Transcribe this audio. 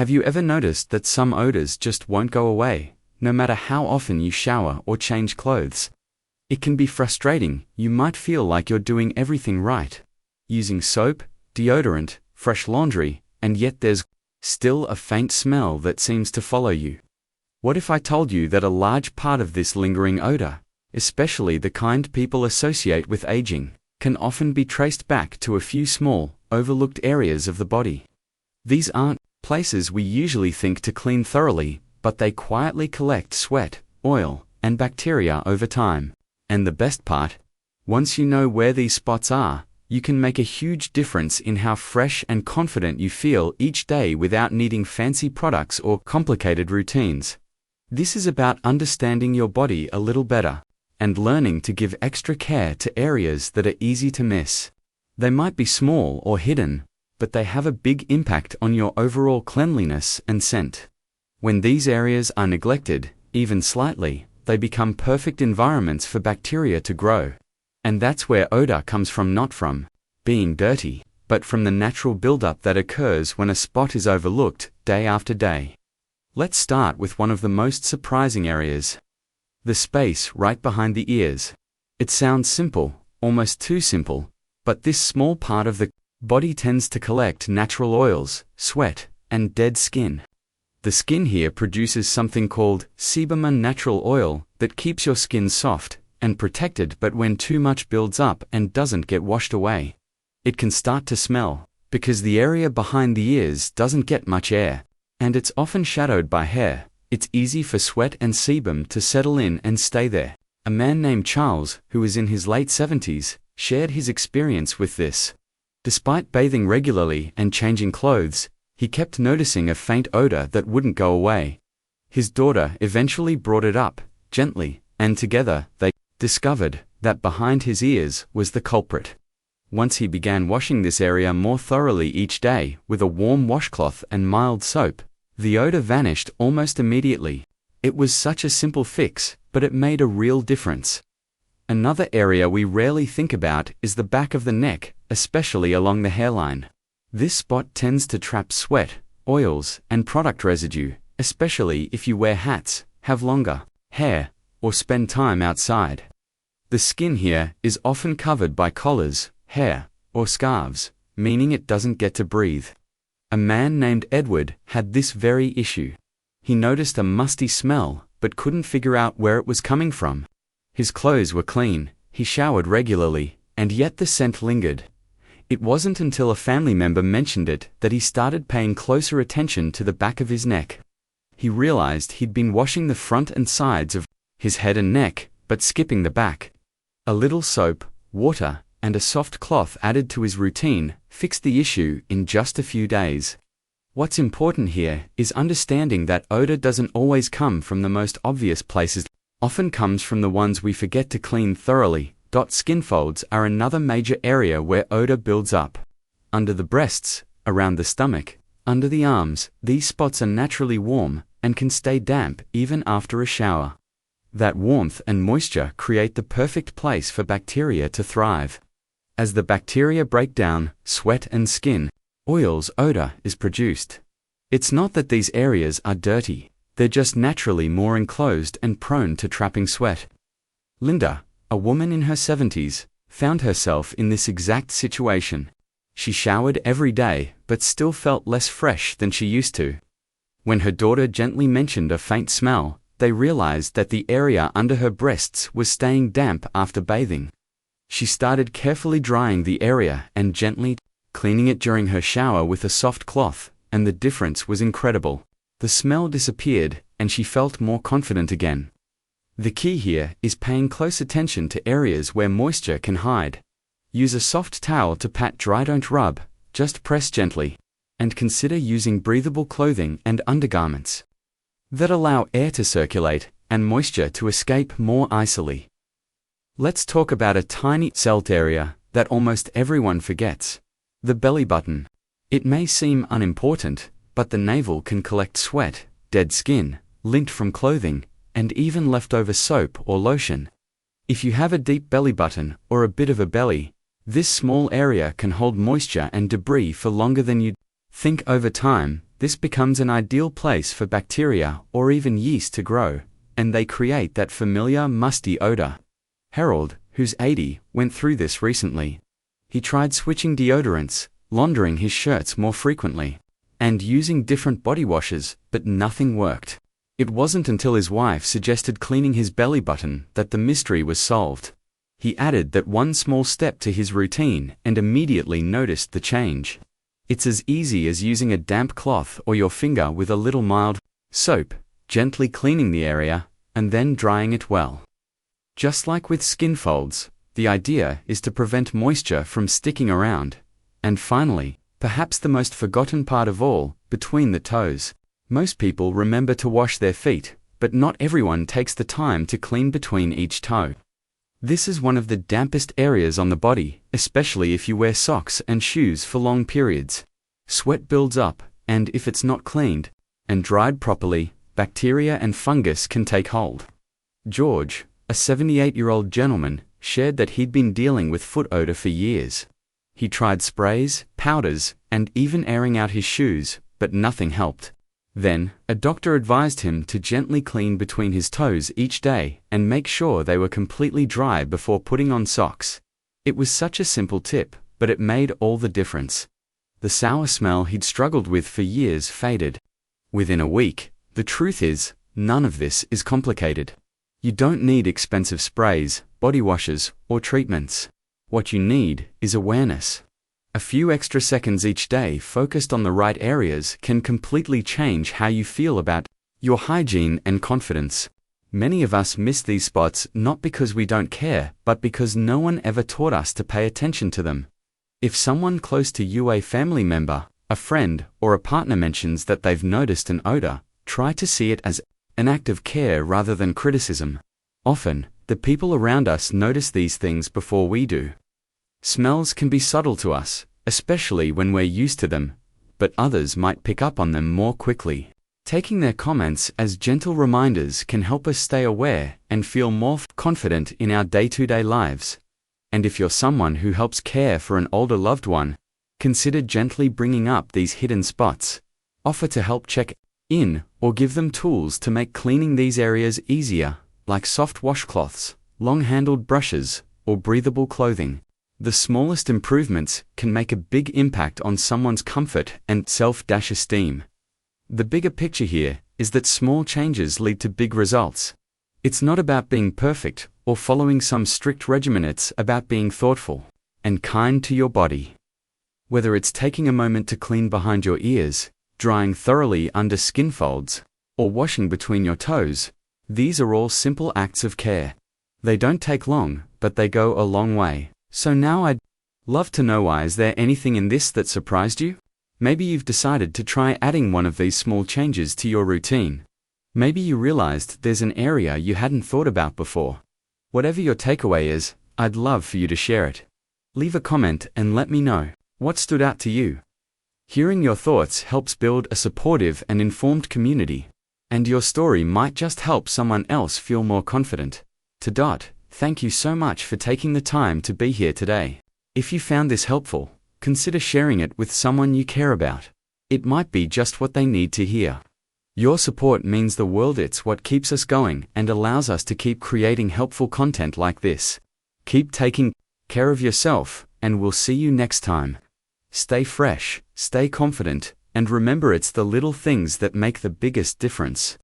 Have you ever noticed that some odors just won't go away, no matter how often you shower or change clothes? It can be frustrating. You might feel like you're doing everything right, using soap, deodorant, fresh laundry, and yet there's still a faint smell that seems to follow you. What if I told you that a large part of this lingering odor, especially the kind people associate with aging, can often be traced back to a few small, overlooked areas of the body? These aren't places we usually think to clean thoroughly, but they quietly collect sweat, oil, and bacteria over time. And the best part? Once you know where these spots are, you can make a huge difference in how fresh and confident you feel each day without needing fancy products or complicated routines. This is about understanding your body a little better and learning to give extra care to areas that are easy to miss. They might be small or hidden, but they have a big impact on your overall cleanliness and scent. When these areas are neglected, even slightly, they become perfect environments for bacteria to grow. And that's where odor comes from, not from being dirty, but from the natural buildup that occurs when a spot is overlooked day after day. Let's start with one of the most surprising areas: the space right behind the ears. It sounds simple, almost too simple, but this small part of the body tends to collect natural oils, sweat, and dead skin. The skin here produces something called sebum, a natural oil that keeps your skin soft and protected, but when too much builds up and doesn't get washed away, it can start to smell, because the area behind the ears doesn't get much air, and it's often shadowed by hair. It's easy for sweat and sebum to settle in and stay there. A man named Charles, who was in his late 70s, shared his experience with this. Despite bathing regularly and changing clothes, he kept noticing a faint odor that wouldn't go away. His daughter eventually brought it up, gently, and together they discovered that behind his ears was the culprit. Once he began washing this area more thoroughly each day with a warm washcloth and mild soap, the odor vanished almost immediately. It was such a simple fix, but it made a real difference. Another area we rarely think about is the back of the neck, especially along the hairline. This spot tends to trap sweat, oils, and product residue, especially if you wear hats, have longer hair, or spend time outside. The skin here is often covered by collars, hair, or scarves, meaning it doesn't get to breathe. A man named Edward had this very issue. He noticed a musty smell, but couldn't figure out where it was coming from. His clothes were clean, he showered regularly, and yet the scent lingered. It wasn't until a family member mentioned it that he started paying closer attention to the back of his neck. He realized he'd been washing the front and sides of his head and neck, but skipping the back. A little soap, water, and a soft cloth added to his routine fixed the issue in just a few days. What's important here is understanding that odor doesn't always come from the most obvious places. It often comes from the ones we forget to clean thoroughly. Skin folds are another major area where odor builds up. Under the breasts, around the stomach, under the arms, these spots are naturally warm and can stay damp even after a shower. That warmth and moisture create the perfect place for bacteria to thrive. As the bacteria break down sweat and skin, oils, odor is produced. It's not that these areas are dirty, they're just naturally more enclosed and prone to trapping sweat. Linda, a woman in her 70s, found herself in this exact situation. She showered every day, but still felt less fresh than she used to. When her daughter gently mentioned a faint smell, they realized that the area under her breasts was staying damp after bathing. She started carefully drying the area and gently cleaning it during her shower with a soft cloth, and the difference was incredible. The smell disappeared, and she felt more confident again. The key here is paying close attention to areas where moisture can hide. Use a soft towel to pat dry, don't rub, just press gently. And consider using breathable clothing and undergarments that allow air to circulate and moisture to escape more easily. Let's talk about a tiny celled area that almost everyone forgets: the belly button. It may seem unimportant, but the navel can collect sweat, dead skin, lint from clothing, and even leftover soap or lotion. If you have a deep belly button or a bit of a belly, this small area can hold moisture and debris for longer than you'd think. Over time, This becomes an ideal place for bacteria or even yeast to grow, and they create that familiar musty odor. Harold, who's 80, went through this recently. He tried switching deodorants, laundering his shirts more frequently, and using different body washes, but nothing worked. It wasn't until his wife suggested cleaning his belly button that the mystery was solved. He added that one small step to his routine and immediately noticed the change. It's as easy as using a damp cloth or your finger with a little mild soap, gently cleaning the area, and then drying it well. Just like with skin folds, the idea is to prevent moisture from sticking around. And finally, perhaps the most forgotten part of all, between the toes. Most people remember to wash their feet, but not everyone takes the time to clean between each toe. This is one of the dampest areas on the body, especially if you wear socks and shoes for long periods. Sweat builds up, and if it's not cleaned and dried properly, bacteria and fungus can take hold. George, a 78-year-old gentleman, shared that he'd been dealing with foot odor for years. He tried sprays, powders, and even airing out his shoes, but nothing helped. Then, a doctor advised him to gently clean between his toes each day and make sure they were completely dry before putting on socks. It was such a simple tip, but it made all the difference. The sour smell he'd struggled with for years faded. Within a week. The truth is, none of this is complicated. You don't need expensive sprays, body washes, or treatments. What you need is awareness. A few extra seconds each day focused on the right areas can completely change how you feel about your hygiene and confidence. Many of us miss these spots not because we don't care, but because no one ever taught us to pay attention to them. If someone close to you, a family member, a friend, or a partner mentions that they've noticed an odor, try to see it as an act of care rather than criticism. Often, the people around us notice these things before we do. Smells can be subtle to us, especially when we're used to them, but others might pick up on them more quickly. Taking their comments as gentle reminders can help us stay aware and feel more confident in our day-to-day lives. And if you're someone who helps care for an older loved one, consider gently bringing up these hidden spots. Offer to help check in or give them tools to make cleaning these areas easier, like soft washcloths, long-handled brushes, or breathable clothing. The smallest improvements can make a big impact on someone's comfort and self-esteem. The bigger picture here is that small changes lead to big results. It's not about being perfect or following some strict regimen, it's about being thoughtful and kind to your body. Whether it's taking a moment to clean behind your ears, drying thoroughly under skin folds, or washing between your toes, these are all simple acts of care. They don't take long, but they go a long way. So now I'd love to know, why is there anything in this that surprised you? Maybe you've decided to try adding one of these small changes to your routine. Maybe you realized there's an area you hadn't thought about before. Whatever your takeaway is, I'd love for you to share it. Leave a comment and let me know what stood out to you. Hearing your thoughts helps build a supportive and informed community, and your story might just help someone else feel more confident. Thank you so much for taking the time to be here today. If you found this helpful, consider sharing it with someone you care about. It might be just what they need to hear. Your support means the world. It's what keeps us going and allows us to keep creating helpful content like this. Keep taking care of yourself, and we'll see you next time. Stay fresh, stay confident, and remember, it's the little things that make the biggest difference.